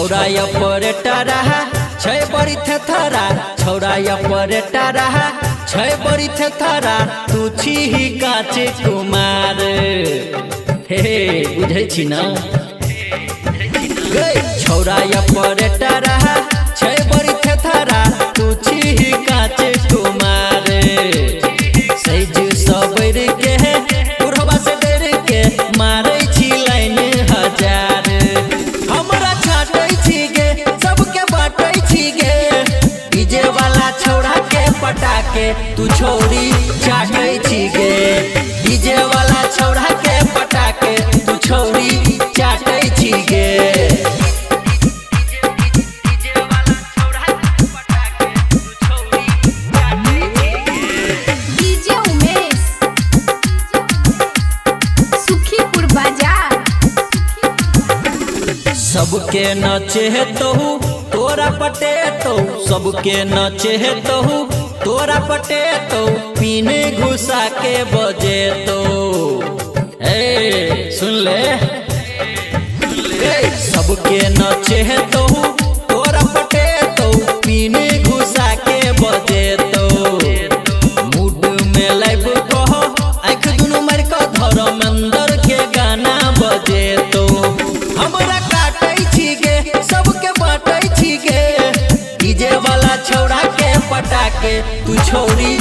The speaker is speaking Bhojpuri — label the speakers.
Speaker 1: छौरा ऑपरेटर छै बड़ी थेथरा, छौरा ऑपरेटर छै बड़ी थेथरा, तू छी ही काचे कुमार। हे बुझै छी ना छौरा ऑपरेटर छै बड़ी थेथरा, तू छी ही काचे कुमार। सैज सबैर के पुरहवा से डर के मारै छी लाइन हजार। हमरा छाटै छी गे सबके बाटै छी गे, डीजे वाला छौड़ा के पटाके तू छोरी चाटै छी गे। डीजे वाला छौड़ा के पटाके तू छोरी चाटै छी गे। सबके नचे तो तोरा पटे तो, सबके नचे तो तोरा पटे तो, पीने घुसा के बजे तो। सुन ले सबके नचे तो तोरा पटे तो, पीने घुसा के बजे तो। मूड में लाइव कहो आँख दुनू मार के धर्मेंद्र के गाना बजे तो। हमरा सबके बाटै छी गे, डीजे वाला छौड़ा के पटाके तू छोरी